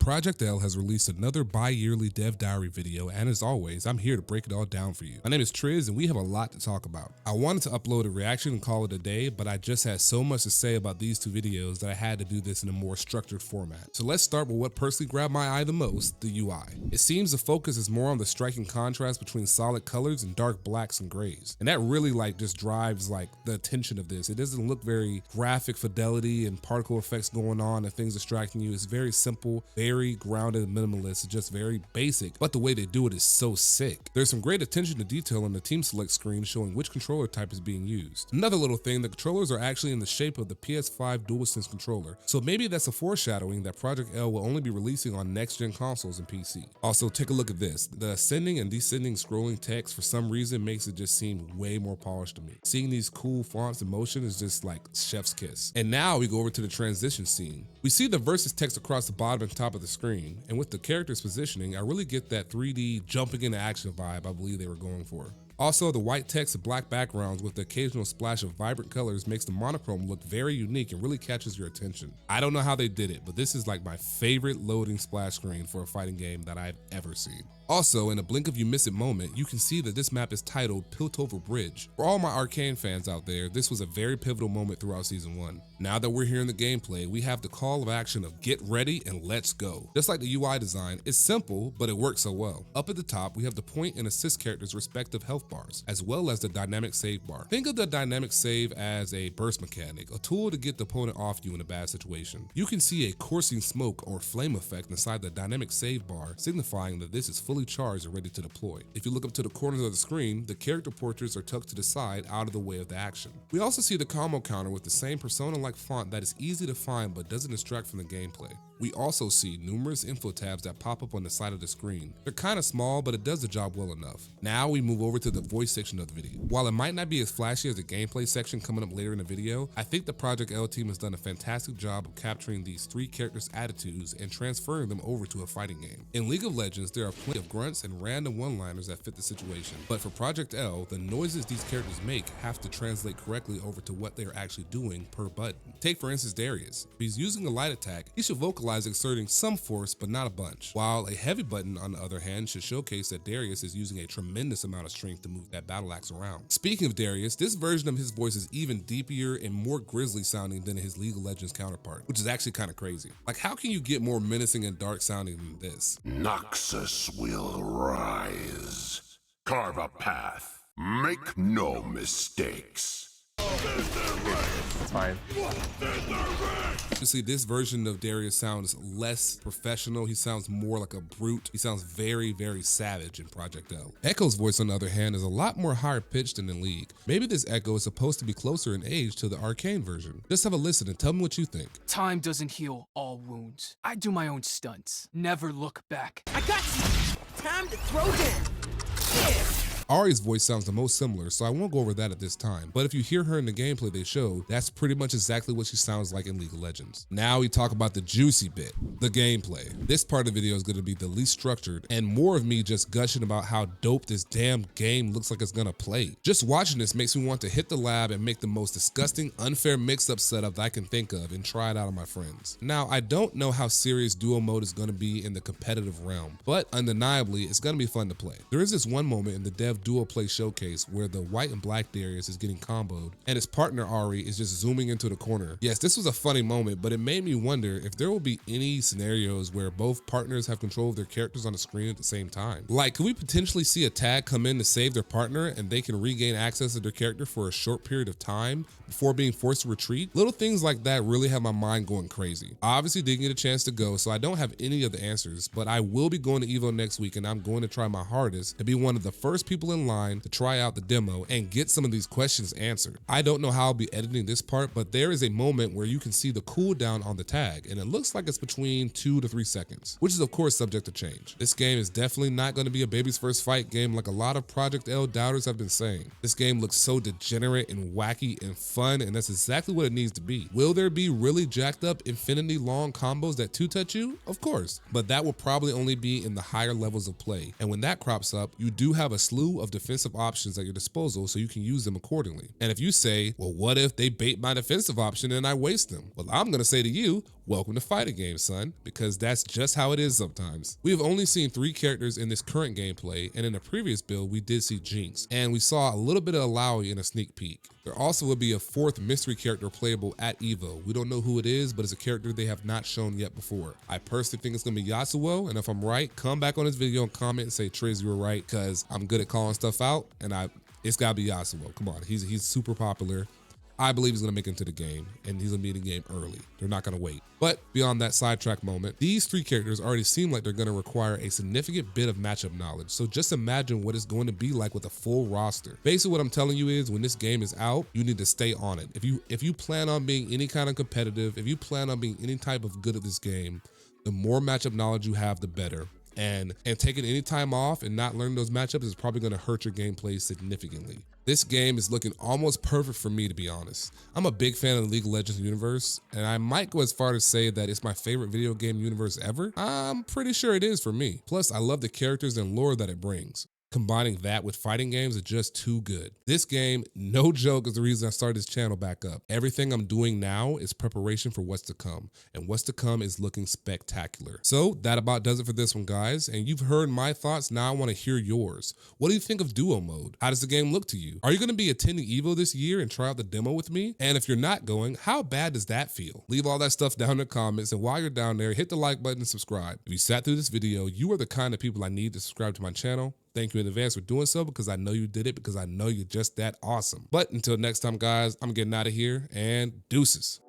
Project L has released another bi-yearly dev diary video, and as always, I'm here to break it all down for you. My name is Triz, and we have a lot to talk about. I wanted to upload a reaction and call it a day, but I just had so much to say about these two videos that I had to do this in a more structured format. So let's start with what personally grabbed my eye the most, the UI. It seems the focus is more on the striking contrast between solid colors and dark blacks and grays. And that really just drives the attention of this. It doesn't look very graphic fidelity and particle effects going on and things distracting you. It's very simple, very grounded and minimalist. It's just very basic, but the way they do it is so sick. There's some great attention to detail on the team select screen showing which controller type is being used. Another little thing, the controllers are actually in the shape of the PS5 DualSense controller, so maybe that's a foreshadowing that Project L will only be releasing on next-gen consoles and PC. Also, take a look at this. The ascending and descending scrolling text for some reason makes it just seem way more polished to me. Seeing these cool fonts in motion is just like chef's kiss. And now we go over to the transition scene. We see the versus text across the bottom and top of the screen, and with the character's positioning, I really get that 3D jumping into action vibe I believe they were going for. Also, the white text and black backgrounds with the occasional splash of vibrant colors makes the monochrome look very unique and really catches your attention. I don't know how they did it, but this is like my favorite loading splash screen for a fighting game that I've ever seen. Also, in a blink of you miss it moment, you can see that this map is titled Piltover Bridge. For all my Arcane fans out there, this was a very pivotal moment throughout Season 1. Now that we're here in the gameplay, we have the call of action of get ready and let's go. Just like the UI design, it's simple, but it works so well. Up at the top, we have the point and assist characters' respective health bars, as well as the dynamic save bar. Think of the dynamic save as a burst mechanic, a tool to get the opponent off you in a bad situation. You can see a coursing smoke or flame effect inside the dynamic save bar, signifying that this is fully charged and ready to deploy. If you look up to the corners of the screen, the character portraits are tucked to the side out of the way of the action. We also see the combo counter with the same persona-like font that is easy to find but doesn't distract from the gameplay. We also see numerous info tabs that pop up on the side of the screen. They're kind of small, but it does the job well enough. Now we move over to the voice section of the video. While it might not be as flashy as the gameplay section coming up later in the video, I think the Project L team has done a fantastic job of capturing these three characters' attitudes and transferring them over to a fighting game. In League of Legends, there are plenty of grunts and random one-liners that fit the situation, but for Project L, the noises these characters make have to translate correctly over to what they are actually doing per button. Take for instance Darius. If he's using a light attack, he should vocalize exerting some force but not a bunch, while a heavy button on the other hand should showcase that Darius is using a tremendous amount of strength to move that battle axe around. Speaking of Darius, this version of his voice is even deeper and more grisly sounding than his League of Legends counterpart, which is actually kind of crazy. Like, how can you get more menacing and dark sounding than this? Noxus will rise. Carve a path. Make no mistakes. It's fine. Obviously, this version of Darius sounds less professional. He sounds more like a brute. He sounds very, very savage in Project L. Echo's voice, on the other hand, is a lot more higher pitched than in League. Maybe this Echo is supposed to be closer in age to the Arcane version. Just have a listen and tell me what you think. Time doesn't heal all wounds. I do my own stunts. Never look back. I got you! Time to throw down. Yeah. Ahri's voice sounds the most similar, so I won't go over that at this time, but if you hear her in the gameplay they showed, that's pretty much exactly what she sounds like in League of Legends. Now we talk about the juicy bit, the gameplay. This part of the video is going to be the least structured and more of me just gushing about how dope this damn game looks like it's gonna play. Just watching this makes me want to hit the lab and make the most disgusting, unfair mix-up setup that I can think of and try it out on my friends. Now, I don't know how serious duo mode is gonna be in the competitive realm, but undeniably, it's gonna be fun to play. There is this one moment in the dev duo play showcase where the white and black Darius is getting comboed and his partner Ahri is just zooming into the corner. Yes, this was a funny moment, but it made me wonder if there will be any scenarios where both partners have control of their characters on the screen at the same time. Like, could we potentially see a tag come in to save their partner and they can regain access to their character for a short period of time before being forced to retreat? Little things like that really have my mind going crazy. I obviously didn't get a chance to go, so I don't have any of the answers, but I will be going to EVO next week and I'm going to try my hardest to be one of the first people in line to try out the demo and get some of these questions answered. I don't know how I'll be editing this part, but there is a moment where you can see the cooldown on the tag, and it looks like it's between 2 to 3 seconds, which is of course subject to change. This game is definitely not going to be a baby's first fight game like a lot of Project L doubters have been saying. This game looks so degenerate and wacky and fun, and that's exactly what it needs to be. Will there be really jacked up infinity long combos that two-touch you? Of course, but that will probably only be in the higher levels of play, and when that crops up, you do have a slew of defensive options at your disposal so you can use them accordingly. And if you say, well, what if they bait my defensive option and I waste them? Well, I'm gonna say to you, welcome to fighting games, son, because that's just how it is sometimes. We have only seen 3 characters in this current gameplay, and in a previous build, we did see Jinx, and we saw a little bit of Alawi in a sneak peek. There also will be a 4th mystery character playable at EVO. We don't know who it is, but it's a character they have not shown yet before. I personally think it's gonna be Yasuo, and if I'm right, come back on this video and comment and say, Triz, you were right, because I'm good at calling stuff out, and it's gotta be Yasuo. Come on, he's super popular. I believe he's gonna make it into the game, and he's gonna be in the game early. They're not gonna wait. But beyond that sidetrack moment, these 3 characters already seem like they're gonna require a significant bit of matchup knowledge. So just imagine what it's going to be like with a full roster. Basically what I'm telling you is when this game is out, you need to stay on it. If you plan on being any kind of competitive, if you plan on being any type of good at this game, the more matchup knowledge you have, the better. And taking any time off and not learning those matchups is probably gonna hurt your gameplay significantly. This game is looking almost perfect for me, to be honest. I'm a big fan of the League of Legends universe, and I might go as far to say that it's my favorite video game universe ever. I'm pretty sure it is for me. Plus, I love the characters and lore that it brings. Combining that with fighting games is just too good. This game, no joke, is the reason I started this channel back up. Everything I'm doing now is preparation for what's to come, and what's to come is looking spectacular. So that about does it for this one, guys, and you've heard my thoughts. Now I want to hear yours. What do you think of duo mode? How does the game look to you? Are you going to be attending EVO this year and try out the demo with me? And if you're not going, how bad does that feel? Leave all that stuff down in the comments, and while you're down there, hit the like button and subscribe. If you sat through this video, you are the kind of people I need to subscribe to my channel. Thank you in advance for doing so, because I know you did it, because I know you're just that awesome. But until next time, guys, I'm getting out of here, and deuces.